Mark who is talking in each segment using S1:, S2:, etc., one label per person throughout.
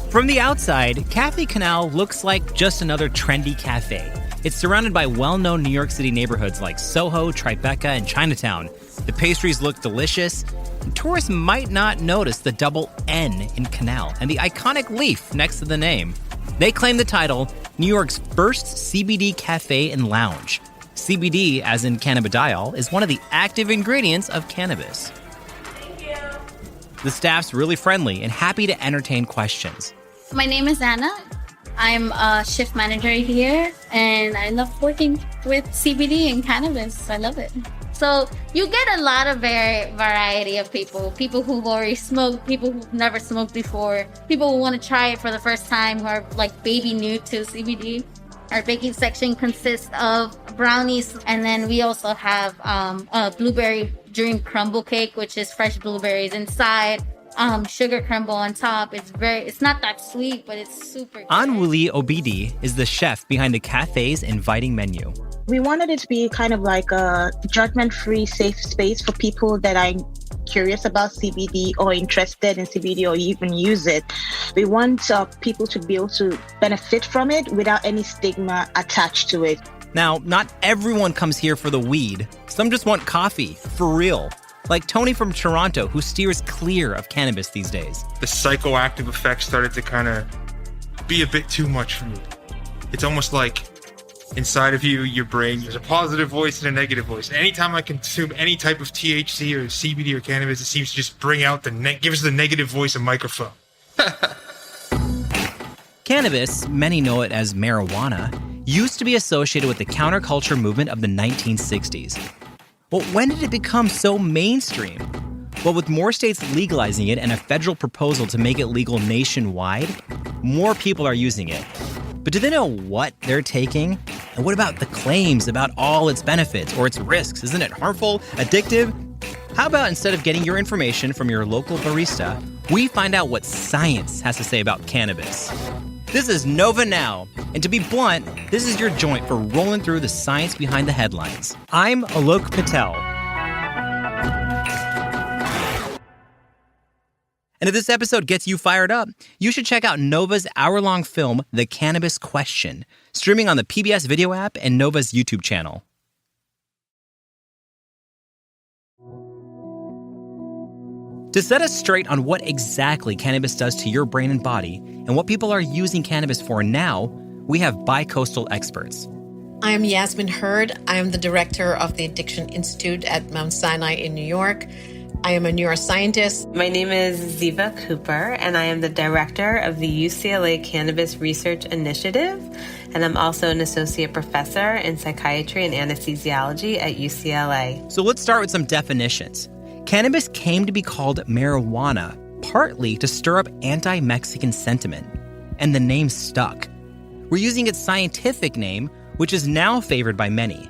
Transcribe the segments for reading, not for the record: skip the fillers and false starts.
S1: From the outside, Cafe Canal looks like just another trendy cafe. It's surrounded by well-known New York City neighborhoods like Soho, Tribeca, and Chinatown. The pastries look delicious, and tourists might not notice the double N in Canal and the iconic leaf next to the name. They claim the title New York's first CBD cafe and lounge. CBD, as in cannabidiol, is one of the active ingredients of cannabis.
S2: Thank you.
S1: The staff's really friendly and happy to entertain questions.
S3: My name is Anna. I'm a shift manager here, and I love working with CBD and cannabis. I love it. So you get a lot of variety of people who've already smoked, people who've never smoked before, people who want to try it for the first time, who are like baby new to CBD. Our baking section consists of brownies, and then we also have a blueberry dream crumble cake, which is fresh blueberries inside. Sugar crumble on top. It's not that sweet, but it's super good.
S1: Anwuli Obidi is the chef behind the cafe's inviting menu.
S4: We wanted it to be kind of like a judgment-free, safe space for people that are curious about CBD or interested in CBD or even use it. We want people to be able to benefit from it without any stigma attached to it.
S1: Now, not everyone comes here for the weed. Some just want coffee, for real. Like Tony from Toronto, who steers clear of cannabis these days.
S5: The psychoactive effects started to kind of be a bit too much for me. It's almost like inside of you, your brain, there's a positive voice and a negative voice. Anytime I consume any type of THC or CBD or cannabis, it seems to just bring out gives the negative voice a microphone.
S1: Cannabis, many know it as marijuana, used to be associated with the counterculture movement of the 1960s. But when did it become so mainstream? Well, with more states legalizing it and a federal proposal to make it legal nationwide, more people are using it. But do they know what they're taking? And what about the claims about all its benefits or its risks? Isn't it harmful, addictive? How about instead of getting your information from your local barista, we find out what science has to say about cannabis? This is Nova Now, and to be blunt, this is your joint for rolling through the science behind the headlines. I'm Alok Patel. And if this episode gets you fired up, you should check out Nova's hour-long film, The Cannabis Question, streaming on the PBS Video app and Nova's YouTube channel. To set us straight on what exactly cannabis does to your brain and body, and what people are using cannabis for now, we have bi-coastal experts.
S6: I am Yasmin Hurd. I am the director of the Addiction Institute at Mount Sinai in New York. I am a neuroscientist.
S7: My name is Ziva Cooper, and I am the director of the UCLA Cannabis Research Initiative, and I'm also an associate professor in psychiatry and anesthesiology at UCLA.
S1: So let's start with some definitions. Cannabis came to be called marijuana partly to stir up anti-Mexican sentiment, and the name stuck. We're using its scientific name, which is now favored by many.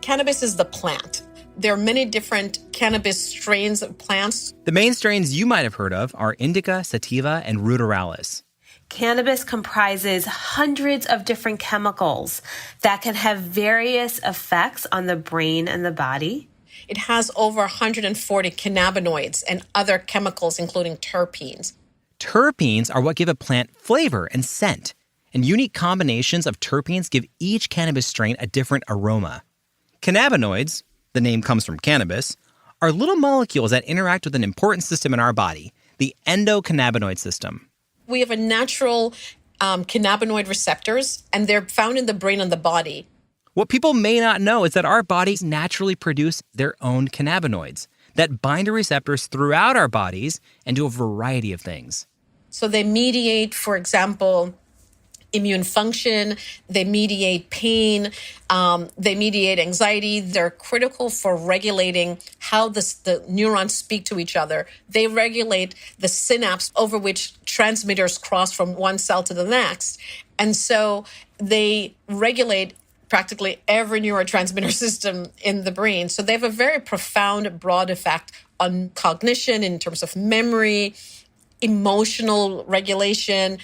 S6: Cannabis is the plant. There are many different cannabis strains of plants.
S1: The main strains you might have heard of are indica, sativa, and ruderalis.
S7: Cannabis comprises hundreds of different chemicals that can have various effects on the brain and the body.
S6: It has over 140 cannabinoids and other chemicals, including terpenes.
S1: Terpenes are what give a plant flavor and scent, and unique combinations of terpenes give each cannabis strain a different aroma. Cannabinoids, the name comes from cannabis, are little molecules that interact with an important system in our body, the endocannabinoid system.
S6: We have a natural cannabinoid receptors, and they're found in the brain and the body.
S1: What people may not know is that our bodies naturally produce their own cannabinoids that bind to receptors throughout our bodies and do a variety of things.
S6: So they mediate, for example, immune function, they mediate pain, they mediate anxiety. They're critical for regulating how the neurons speak to each other. They regulate the synapse over which transmitters cross from one cell to the next. And so they regulate practically every neurotransmitter system in the brain. So they have a very profound, broad effect on cognition in terms of memory, emotional regulation,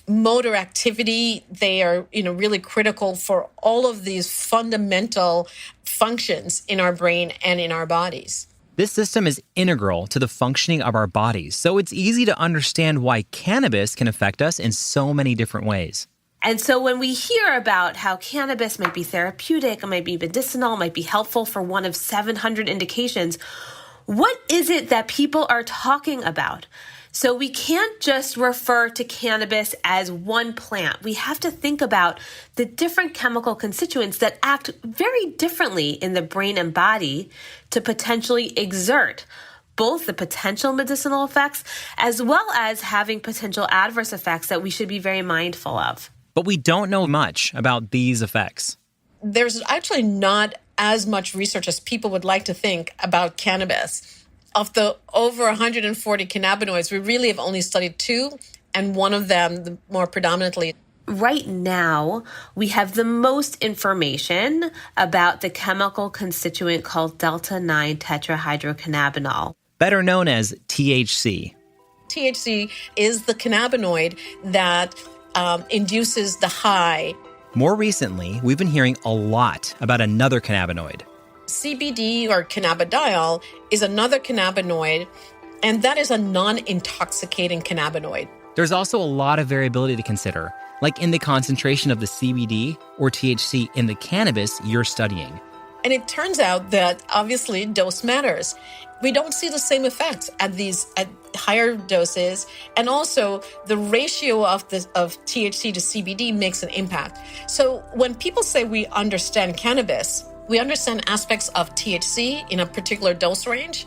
S6: motor activity. They are, really critical for all of these fundamental functions in our brain and in our bodies.
S1: This system is integral to the functioning of our bodies, so it's easy to understand why cannabis can affect us in so many different ways.
S7: And so when we hear about how cannabis might be therapeutic, it might be medicinal, it might be helpful for one of 700 indications, what is it that people are talking about? So we can't just refer to cannabis as one plant. We have to think about the different chemical constituents that act very differently in the brain and body to potentially exert both the potential medicinal effects as well as having potential adverse effects that we should be very mindful of.
S1: But we don't know much about these effects.
S6: There's actually not as much research as people would like to think about cannabis. Of the over 140 cannabinoids, we really have only studied 2, and one of them more predominantly.
S7: Right now, we have the most information about the chemical constituent called delta-9 tetrahydrocannabinol,
S1: better known as THC.
S6: THC is the cannabinoid that induces the high.
S1: More recently, we've been hearing a lot about another cannabinoid.
S6: CBD, or cannabidiol, is another cannabinoid, and that is a non-intoxicating cannabinoid.
S1: There's also a lot of variability to consider, like in the concentration of the CBD or THC in the cannabis you're studying.
S6: And it turns out that obviously dose matters. We don't see the same effects at higher doses, and also the ratio of THC to CBD makes an impact. So when people say we understand cannabis, we understand aspects of THC in a particular dose range,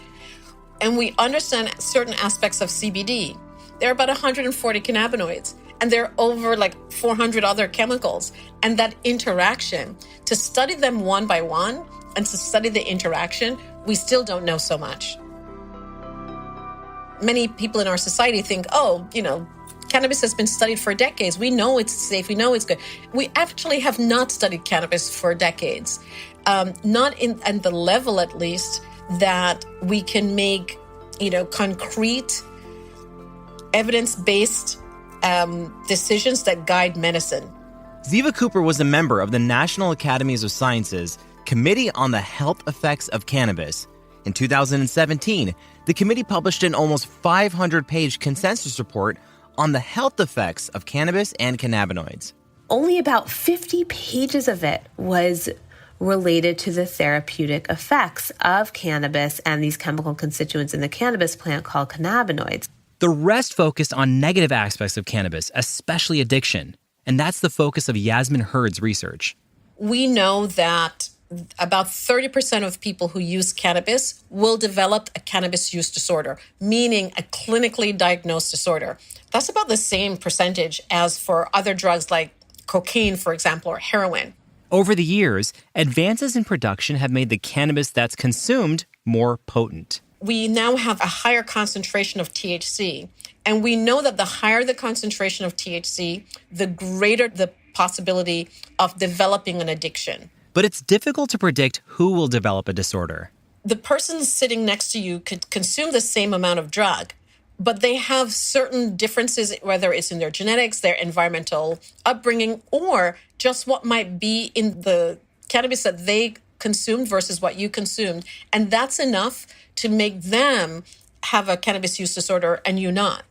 S6: and we understand certain aspects of CBD. There are about 140 cannabinoids, and there are over 400 other chemicals. And that interaction, to study them one by one and to study the interaction, we still don't know so much. Many people in our society think, cannabis has been studied for decades. We know it's safe. We know it's good. We actually have not studied cannabis for decades. Not in the level, at least, that we can make, concrete, evidence-based decisions that guide medicine.
S1: Ziva Cooper was a member of the National Academies of Sciences Committee on the Health Effects of Cannabis. In 2017, the committee published an almost 500-page consensus report on the health effects of cannabis and cannabinoids.
S7: Only about 50 pages of it was related to the therapeutic effects of cannabis and these chemical constituents in the cannabis plant called cannabinoids.
S1: The rest focused on negative aspects of cannabis, especially addiction. And that's the focus of Yasmin Hurd's research.
S6: We know that about 30% of people who use cannabis will develop a cannabis use disorder, meaning a clinically diagnosed disorder. That's about the same percentage as for other drugs like cocaine, for example, or heroin.
S1: Over the years, advances in production have made the cannabis that's consumed more potent.
S6: We now have a higher concentration of THC, and we know that the higher the concentration of THC, the greater the possibility of developing an addiction.
S1: But it's difficult to predict who will develop a disorder.
S6: The person sitting next to you could consume the same amount of drug, but they have certain differences, whether it's in their genetics, their environmental upbringing, or just what might be in the cannabis that they consumed versus what you consumed. And that's enough to make them have a cannabis use disorder and you not.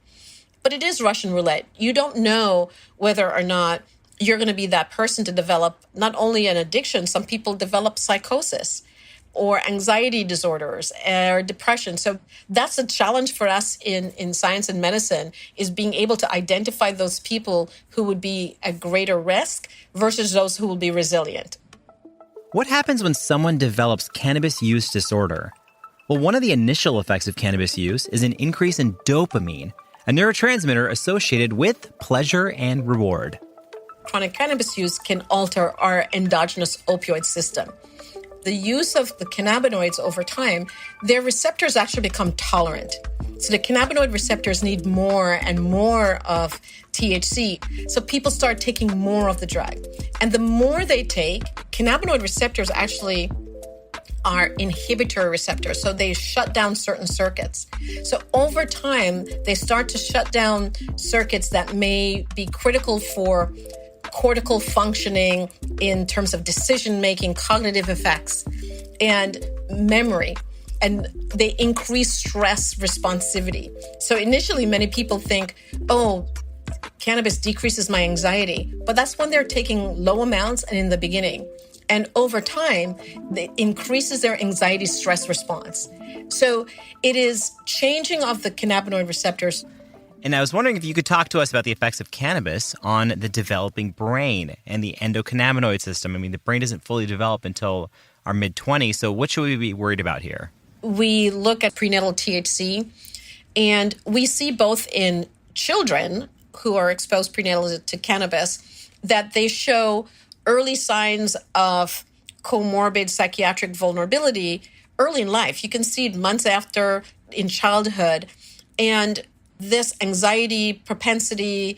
S6: But it is Russian roulette. You don't know whether or not you're going to be that person to develop not only an addiction, some people develop psychosis or anxiety disorders or depression. So that's a challenge for us in science and medicine, is being able to identify those people who would be at greater risk versus those who will be resilient.
S1: What happens when someone develops cannabis use disorder? Well, one of the initial effects of cannabis use is an increase in dopamine, a neurotransmitter associated with pleasure and reward.
S6: Chronic cannabis use can alter our endogenous opioid system. The use of the cannabinoids over time, their receptors actually become tolerant. So the cannabinoid receptors need more and more of THC. So people start taking more of the drug. And the more they take, cannabinoid receptors actually are inhibitory receptors. So they shut down certain circuits. So over time, they start to shut down circuits that may be critical for cortical functioning in terms of decision-making, cognitive effects, and memory. and they increase stress responsivity. So initially, many people think, oh, cannabis decreases my anxiety, but that's when they're taking low amounts and in the beginning. And over time, it increases their anxiety stress response. So it is changing of the cannabinoid receptors.
S1: And I was wondering if you could talk to us about the effects of cannabis on the developing brain and the endocannabinoid system. I mean, the brain doesn't fully develop until our mid-20s, so what should we be worried about here?
S6: We look at prenatal THC, and we see both in children who are exposed prenatally to cannabis that they show early signs of comorbid psychiatric vulnerability early in life. You can see it months after in childhood. And this anxiety propensity,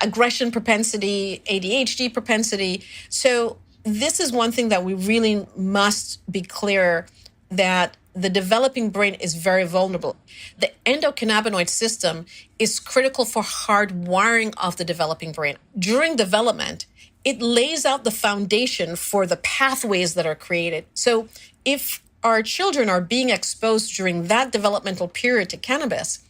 S6: aggression propensity, ADHD propensity. So this is one thing that we really must be clear that the developing brain is very vulnerable. The endocannabinoid system is critical for hardwiring of the developing brain. During development, it lays out the foundation for the pathways that are created. So if our children are being exposed during that developmental period to cannabis,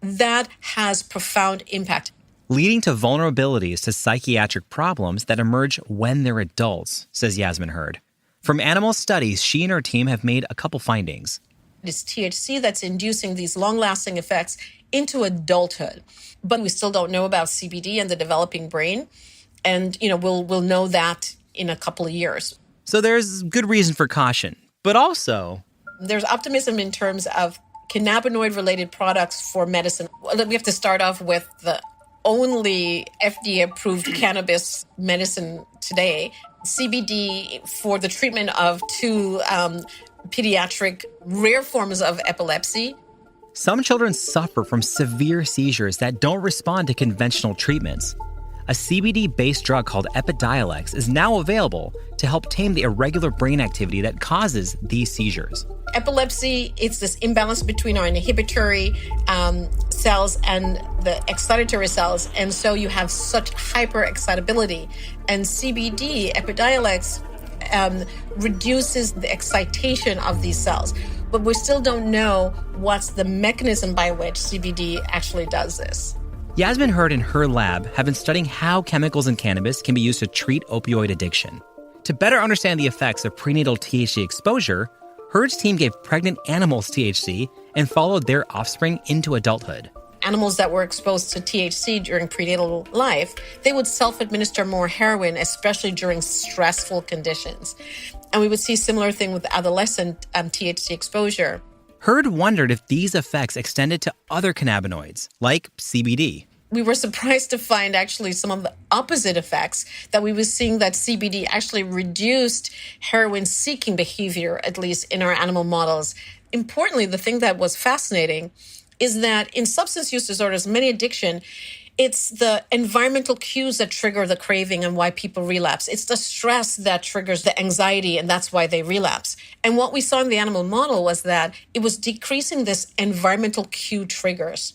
S6: that has profound impact.
S1: Leading to vulnerabilities to psychiatric problems that emerge when they're adults, says Yasmin Hurd. From animal studies, she and her team have made a couple findings.
S6: It's THC that's inducing these long-lasting effects into adulthood. But we still don't know about CBD and the developing brain. And, we'll know that in a couple of years.
S1: So there's good reason for caution, but also
S6: there's optimism in terms of cannabinoid-related products for medicine. We have to start off with the only FDA-approved cannabis medicine today, CBD, for the treatment of two pediatric rare forms of epilepsy.
S1: Some children suffer from severe seizures that don't respond to conventional treatments. A CBD-based drug called Epidiolex is now available to help tame the irregular brain activity that causes these seizures.
S6: Epilepsy, it's this imbalance between our inhibitory cells and the excitatory cells. And so you have such hyper-excitability. And CBD, Epidiolex, reduces the excitation of these cells. But we still don't know what's the mechanism by which CBD actually does this.
S1: Yasmin Hurd and her lab have been studying how chemicals in cannabis can be used to treat opioid addiction. To better understand the effects of prenatal THC exposure, Hurd's team gave pregnant animals THC and followed their offspring into adulthood.
S6: Animals that were exposed to THC during prenatal life, they would self-administer more heroin, especially during stressful conditions. And we would see similar thing with adolescent THC exposure.
S1: Hurd wondered if these effects extended to other cannabinoids, like CBD.
S6: We were surprised to find actually some of the opposite effects, that we were seeing that CBD actually reduced heroin-seeking behavior, at least in our animal models. Importantly, the thing that was fascinating is that in substance use disorders, many addiction, it's the environmental cues that trigger the craving and why people relapse. It's the stress that triggers the anxiety, and that's why they relapse. And what we saw in the animal model was that it was decreasing this environmental cue triggers.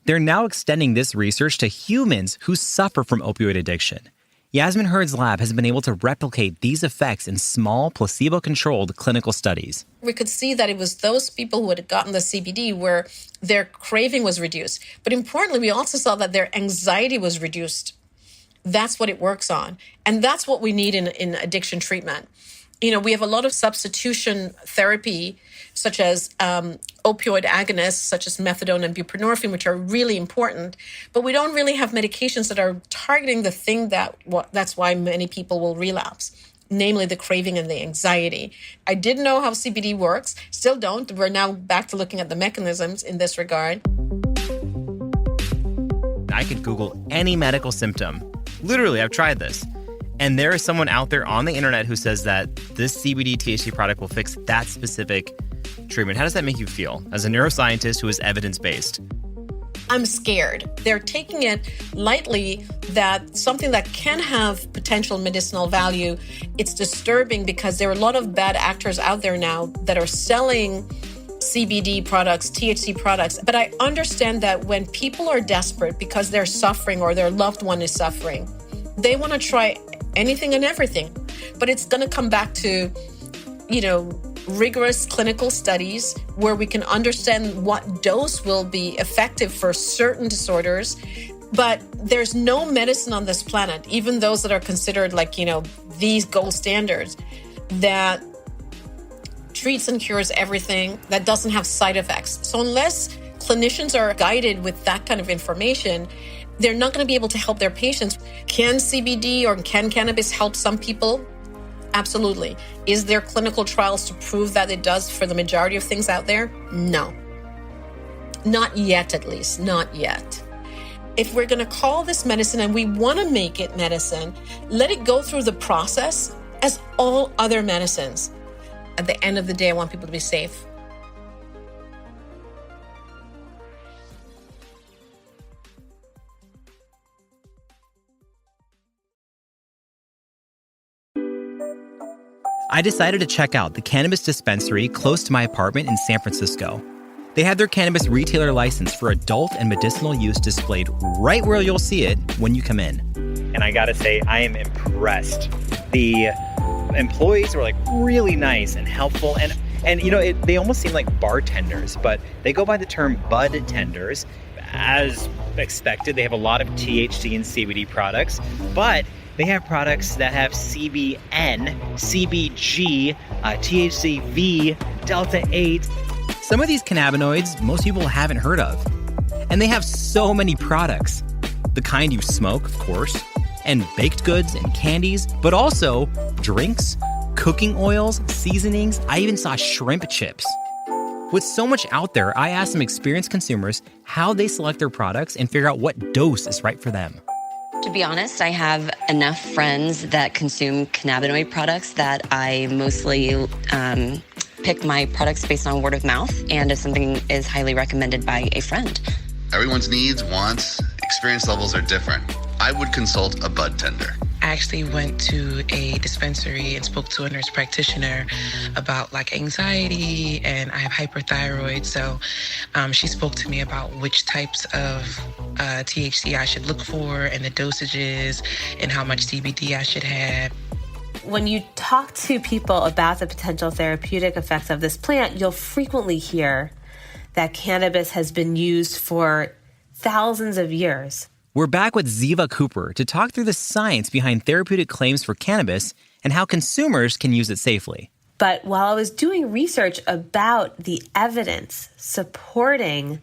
S1: They're now extending this research to humans who suffer from opioid addiction. Yasmin Hurd's lab has been able to replicate these effects in small, placebo-controlled clinical studies.
S6: We could see that it was those people who had gotten the CBD where their craving was reduced. But importantly, we also saw that their anxiety was reduced. That's what it works on. And that's what we need in addiction treatment. We have a lot of substitution therapy, such as opioid agonists, such as methadone and buprenorphine, which are really important. But we don't really have medications that are targeting the thing that's why many people will relapse, namely the craving and the anxiety. I didn't know how CBD works, still don't. We're now back to looking at the mechanisms in this regard.
S1: I could Google any medical symptom. Literally, I've tried this. And there is someone out there on the internet who says that this CBD THC product will fix that specific treatment. How does that make you feel as a neuroscientist who is evidence-based?
S6: I'm scared. They're taking it lightly, that something that can have potential medicinal value, it's disturbing because there are a lot of bad actors out there now that are selling CBD products, THC products. But I understand that when people are desperate because they're suffering or their loved one is suffering, they want to try anything and everything. But it's going to come back to, rigorous clinical studies where we can understand what dose will be effective for certain disorders. But there's no medicine on this planet, even those that are considered these gold standards, that treats and cures everything, that doesn't have side effects. So unless clinicians are guided with that kind of information, they're not going to be able to help their patients. Can CBD or can cannabis help some people? Absolutely. Is there clinical trials to prove that it does for the majority of things out there? No. Not yet, at least. Not yet. If we're going to call this medicine and we want to make it medicine, let it go through the process as all other medicines. At the end of the day, I want people to be safe.
S1: I decided to check out the cannabis dispensary close to my apartment in San Francisco. They had their cannabis retailer license for adult and medicinal use displayed right where you'll see it when you come in. And I gotta say, I am impressed. The employees were really nice and helpful, and they almost seem like bartenders, but they go by the term bud tenders. As expected, they have a lot of THC and CBD products, but they have products that have CBN, CBG, THCV, Delta 8. Some of these cannabinoids most people haven't heard of. And they have so many products. The kind you smoke, of course, and baked goods and candies, but also drinks, cooking oils, seasonings. I even saw shrimp chips. With so much out there, I asked some experienced consumers how they select their products and figure out what dose is right for them.
S2: To be honest, I have enough friends that consume cannabinoid products that I mostly pick my products based on word of mouth and if something is highly recommended by a friend.
S8: Everyone's needs, wants, experience levels are different. I would consult a bud tender.
S9: I actually went to a dispensary and spoke to a nurse practitioner about anxiety, and I have hyperthyroid. So she spoke to me about which types of THC I should look for and the dosages and how much CBD I should have.
S7: When you talk to people about the potential therapeutic effects of this plant, you'll frequently hear that cannabis has been used for thousands of years.
S1: We're back with Ziva Cooper to talk through the science behind therapeutic claims for cannabis and how consumers can use it safely.
S7: But while I was doing research about the evidence supporting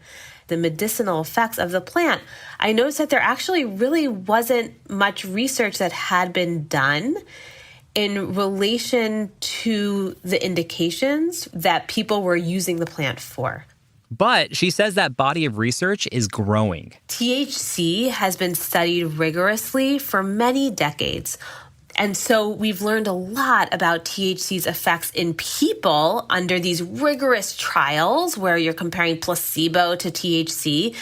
S7: the medicinal effects of the plant, I noticed that there actually really wasn't much research that had been done in relation to the indications that people were using the plant for.
S1: But she says that body of research is growing.
S7: THC has been studied rigorously for many decades. And so we've learned a lot about THC's effects in people under these rigorous trials where you're comparing placebo to THC.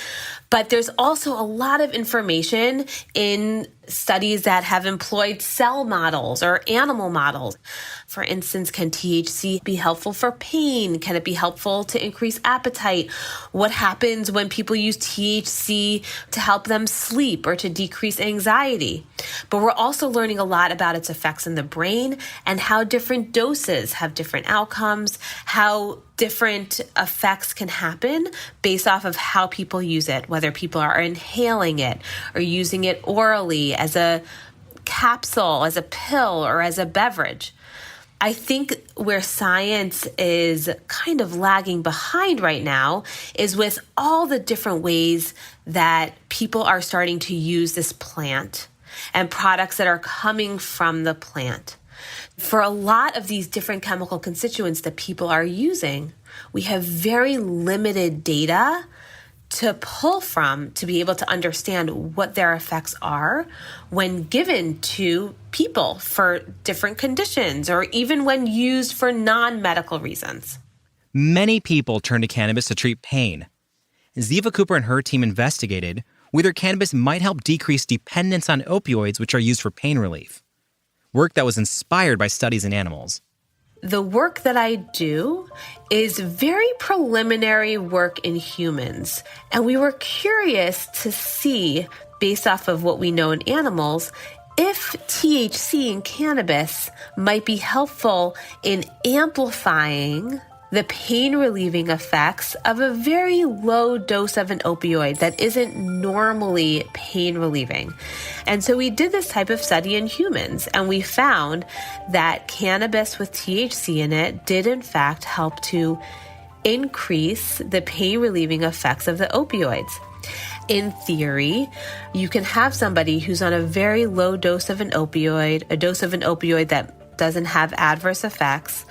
S7: But there's also a lot of information in studies that have employed cell models or animal models. For instance, can THC be helpful for pain? Can it be helpful to increase appetite? What happens when people use THC to help them sleep or to decrease anxiety? But we're also learning a lot about its effects in the brain and how different doses have different outcomes, how different effects can happen based off of how people use it, whether people are inhaling it or using it orally as a capsule, as a pill, or as a beverage. I think where science is kind of lagging behind right now is with all the different ways that people are starting to use this plant and products that are coming from the plant. For a lot of these different chemical constituents that people are using, we have very limited data to pull from to be able to understand what their effects are when given to people for different conditions or even when used for non-medical reasons.
S1: Many people turn to cannabis to treat pain. Ziva Cooper and her team investigated whether cannabis might help decrease dependence on opioids, which are used for pain relief. Work that was inspired by studies in animals.
S7: The work that I do is very preliminary work in humans. And we were curious to see, based off of what we know in animals, if THC in cannabis might be helpful in amplifying the pain-relieving effects of a very low dose of an opioid that isn't normally pain-relieving. And so we did this type of study in humans, and we found that cannabis with THC in it did in fact help to increase the pain-relieving effects of the opioids. In theory, you can have somebody who's on a very low dose of an opioid, a dose of an opioid that doesn't have adverse effects,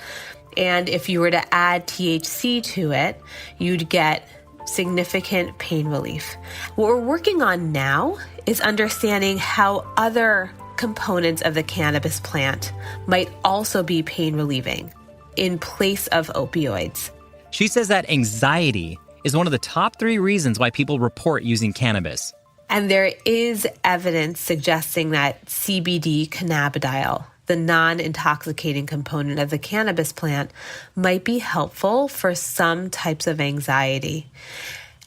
S7: and if you were to add THC to it, you'd get significant pain relief. What we're working on now is understanding how other components of the cannabis plant might also be pain relieving in place of opioids.
S1: She says that anxiety is one of the top 3 reasons why people report using cannabis.
S7: And there is evidence suggesting that CBD cannabidiol, the non-intoxicating component of the cannabis plant, might be helpful for some types of anxiety.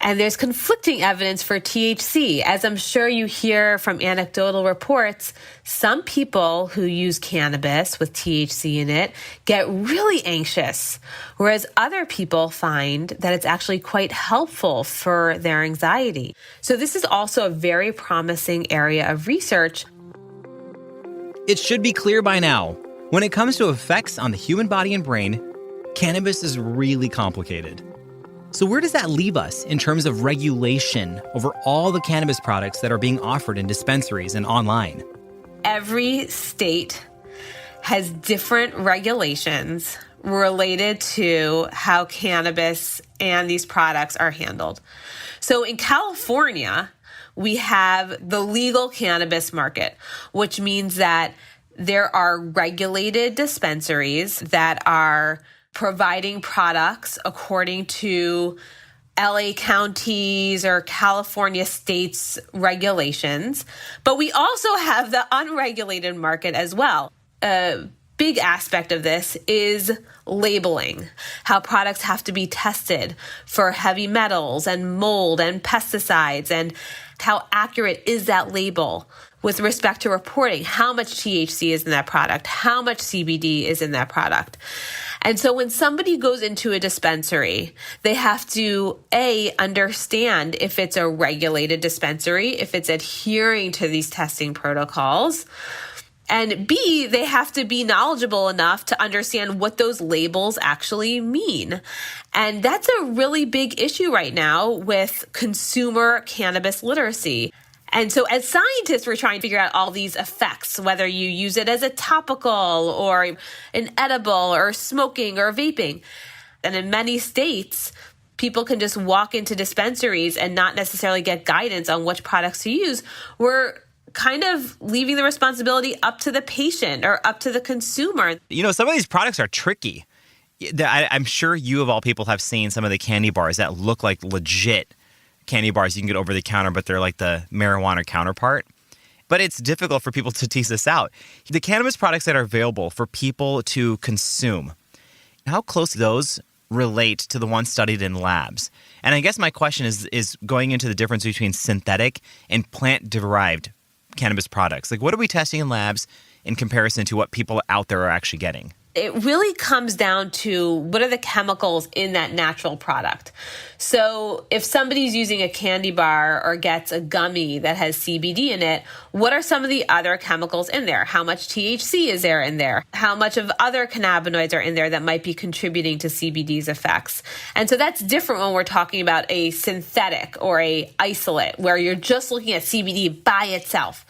S7: And there's conflicting evidence for THC. As I'm sure you hear from anecdotal reports, some people who use cannabis with THC in it get really anxious, whereas other people find that it's actually quite helpful for their anxiety. So this is also a very promising area of research.
S1: It should be clear by now, when it comes to effects on the human body and brain, cannabis is really complicated. So where does that leave us in terms of regulation over all the cannabis products that are being offered in dispensaries and online?
S7: Every state has different regulations related to how cannabis and these products are handled. So in California, we have the legal cannabis market, which means that there are regulated dispensaries that are providing products according to LA counties or California states' regulations. But we also have the unregulated market as well. A big aspect of this is labeling, how products have to be tested for heavy metals and mold and pesticides, and how accurate is that label with respect to reporting how much THC is in that product, how much CBD is in that product. And so when somebody goes into a dispensary, they have to, A, understand if it's a regulated dispensary, if it's adhering to these testing protocols, and B, they have to be knowledgeable enough to understand what those labels actually mean. And that's a really big issue right now with consumer cannabis literacy. And so as scientists, we're trying to figure out all these effects, whether you use it as a topical or an edible or smoking or vaping. And in many states, people can just walk into dispensaries and not necessarily get guidance on which products to use. We're kind of leaving the responsibility up to the patient or up to the consumer.
S1: You know, some of these products are tricky. I'm sure you, of all people, have seen some of the candy bars that look like legit candy bars you can get over the counter, but they're like the marijuana counterpart. But it's difficult for people to tease this out. The cannabis products that are available for people to consume, how close those relate to the ones studied in labs? And I guess my question is going into the difference between synthetic and plant-derived cannabis products. Like, what are we testing in labs in comparison to what people out there are actually getting?
S7: It really comes down to what are the chemicals in that natural product. So if somebody's using a candy bar or gets a gummy that has CBD in it, what are some of the other chemicals in there? How much THC is there in there? How much of other cannabinoids are in there that might be contributing to CBD's effects? And so that's different when we're talking about a synthetic or a isolate, where you're just looking at CBD by itself.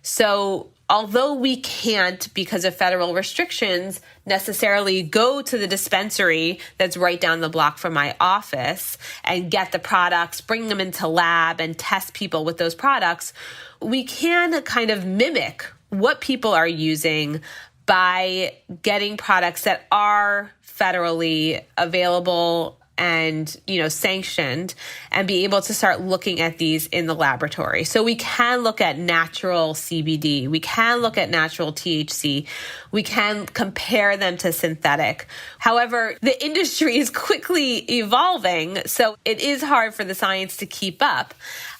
S7: So although we can't, because of federal restrictions, necessarily go to the dispensary that's right down the block from my office and get the products, bring them into lab and test people with those products, we can kind of mimic what people are using by getting products that are federally available and, sanctioned, and be able to start looking at these in the laboratory. So we can look at natural CBD. We can look at natural THC. We can compare them to synthetic. However, the industry is quickly evolving, so it is hard for the science to keep up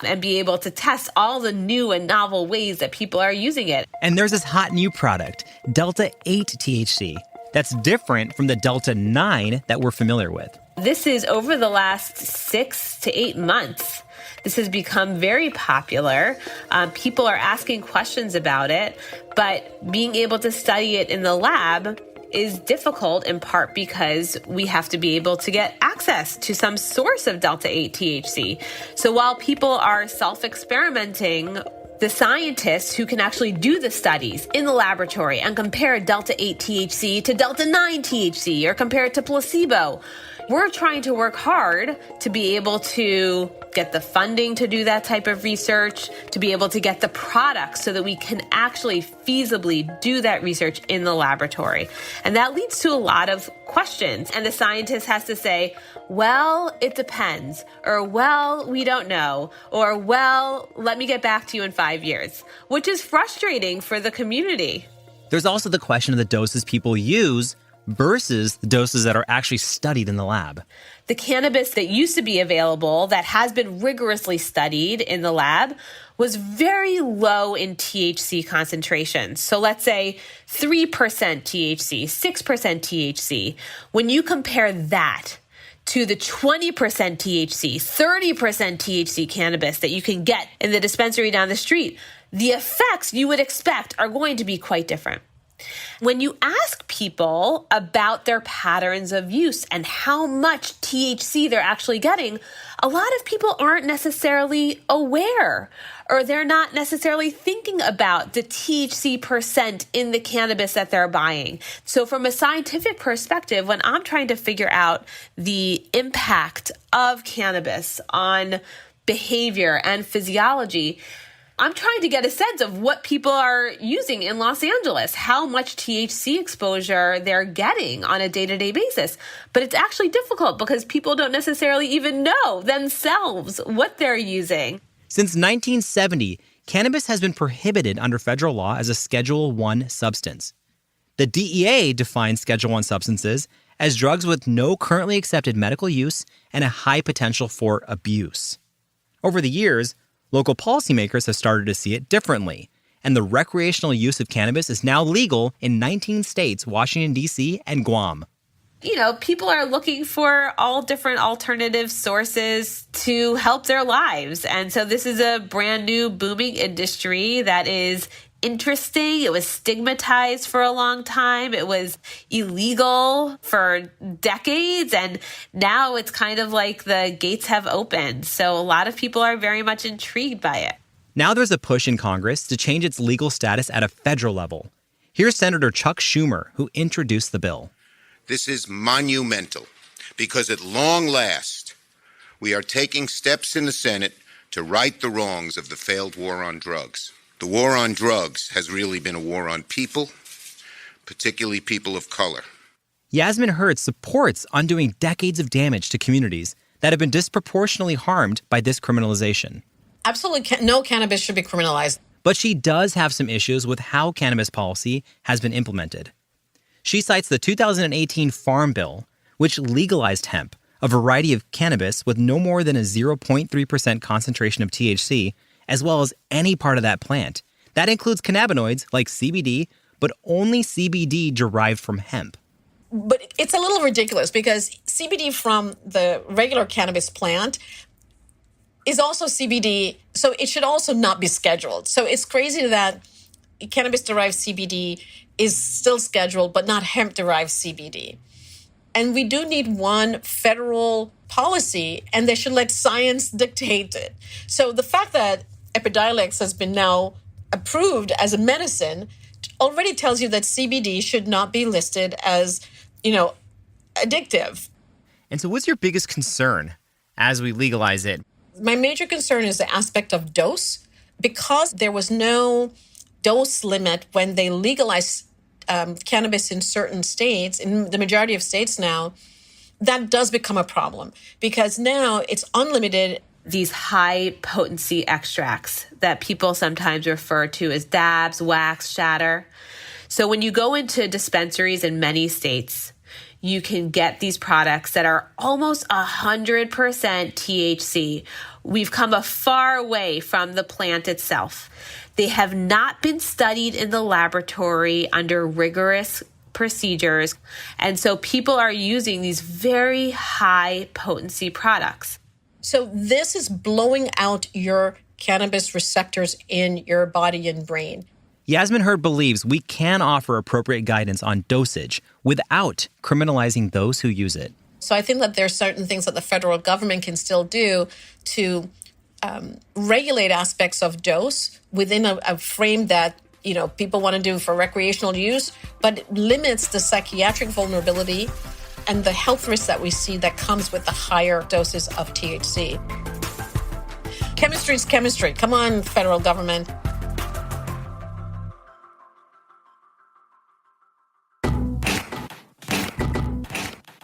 S7: and be able to test all the new and novel ways that people are using it.
S1: And there's this hot new product, Delta 8 THC, that's different from the Delta 9 that we're familiar with.
S7: This is over the last 6 to 8 months. This has become very popular. People are asking questions about it, but being able to study it in the lab is difficult in part because we have to be able to get access to some source of Delta 8 THC. So while people are self-experimenting, the scientists who can actually do the studies in the laboratory and compare Delta 8 THC to Delta 9 THC or compare it to placebo, we're trying to work hard to be able to get the funding to do that type of research, to be able to get the products so that we can actually feasibly do that research in the laboratory. And that leads to a lot of questions. And the scientist has to say, well, it depends, or well, we don't know, or well, let me get back to you in 5 years, which is frustrating for the community.
S1: There's also the question of the doses people use versus the doses that are actually studied in the lab.
S7: The cannabis that used to be available that has been rigorously studied in the lab was very low in THC concentrations. So let's say 3% THC, 6% THC. When you compare that to the 20% THC, 30% THC cannabis that you can get in the dispensary down the street, the effects you would expect are going to be quite different. When you ask people about their patterns of use and how much THC they're actually getting, a lot of people aren't necessarily aware, or they're not necessarily thinking about the THC percent in the cannabis that they're buying. So from a scientific perspective, when I'm trying to figure out the impact of cannabis on behavior and physiology, I'm trying to get a sense of what people are using in Los Angeles, how much THC exposure they're getting on a day-to-day basis. But it's actually difficult because people don't necessarily even know themselves what they're using.
S1: Since 1970, cannabis has been prohibited under federal law as a Schedule I substance. The DEA defines Schedule I substances as drugs with no currently accepted medical use and a high potential for abuse. Over the years, local policymakers have started to see it differently, and the recreational use of cannabis is now legal in 19 states, Washington, D.C., and Guam.
S7: People are looking for all different alternative sources to help their lives. And so this is a brand new booming industry that is interesting. It was stigmatized for a long time. It was illegal for decades. And now it's kind of like the gates have opened. So a lot of people are very much intrigued by it.
S1: Now there's a push in Congress to change its legal status at a federal level. Here's Senator Chuck Schumer, who introduced the bill.
S10: This is monumental because at long last, we are taking steps in the Senate to right the wrongs of the failed war on drugs. The war on drugs has really been a war on people, particularly people of color.
S1: Yasmin Hurd supports undoing decades of damage to communities that have been disproportionately harmed by this criminalization.
S6: Absolutely no cannabis should be criminalized.
S1: But she does have some issues with how cannabis policy has been implemented. She cites the 2018 Farm Bill, which legalized hemp, a variety of cannabis with no more than a 0.3% concentration of THC, as well as any part of that plant. That includes cannabinoids like CBD, but only CBD derived from hemp.
S6: But it's a little ridiculous because CBD from the regular cannabis plant is also CBD, so it should also not be scheduled. So it's crazy that cannabis-derived CBD is still scheduled, but not hemp-derived CBD. And we do need one federal policy, and they should let science dictate it. So the fact that Epidiolex has been now approved as a medicine already tells you that CBD should not be listed as, addictive.
S1: And so what's your biggest concern as we legalize it?
S6: My major concern is the aspect of dose. Because there was no dose limit when they legalized cannabis in certain states, in the majority of states now, that does become a problem because now it's unlimited.
S7: These high potency extracts that people sometimes refer to as dabs, wax, shatter. So when you go into dispensaries in many states, you can get these products that are almost 100% THC. We've come a far way from the plant itself. They have not been studied in the laboratory under rigorous procedures. And so people are using these very high potency products.
S6: So this is blowing out your cannabis receptors in your body and brain.
S1: Yasmin Hurd believes we can offer appropriate guidance on dosage without criminalizing those who use it.
S6: So I think that there's certain things that the federal government can still do to regulate aspects of dose within a frame that, you know, people want to do for recreational use, but it limits the psychiatric vulnerability and the health risks that we see that comes with the higher doses of THC. Chemistry's chemistry. Come on, federal government.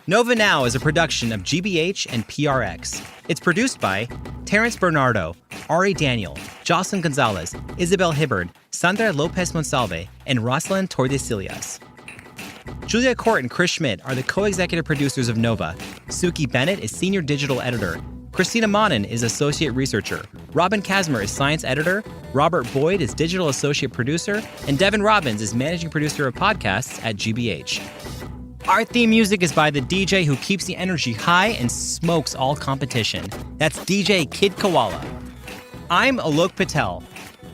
S1: Nova Now is a production of GBH and PRX. It's produced by Terrence Bernardo, Ari Daniel, Jocelyn Gonzalez, Isabel Hibbard, Sandra Lopez Monsalve, and Rosalind Tordesillas. Julia Court and Chris Schmidt are the co-executive producers of Nova. Suki Bennett is senior digital editor. Christina Monin is associate researcher. Robin Kazmer is science editor. Robert Boyd is digital associate producer. And Devin Robbins is managing producer of podcasts at GBH. Our theme music is by the DJ who keeps the energy high and smokes all competition. That's DJ Kid Koala. I'm Alok Patel.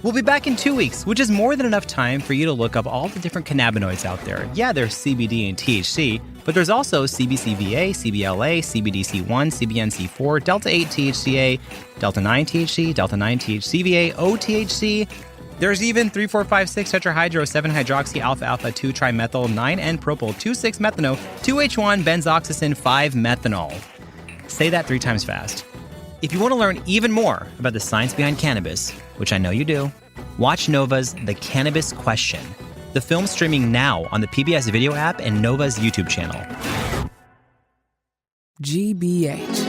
S1: We'll be back in 2 weeks, which is more than enough time for you to look up all the different cannabinoids out there. Yeah, there's CBD and THC, but there's also CBCVA, CBLA, CBDC1, CBNC4, Delta-8 THCA, Delta-9 THC, Delta-9 THCVA, OTHC. There's even 3,4,5,6 tetrahydro 7-hydroxy alpha-alpha 2-trimethyl 9-N-propyl 2,6-methano 2H1 benzoxacin 5-methanol. Say that 3 times fast. If you want to learn even more about the science behind cannabis, which I know you do, watch Nova's The Cannabis Question. The film's streaming now on the PBS Video app and Nova's YouTube channel.
S11: GBH.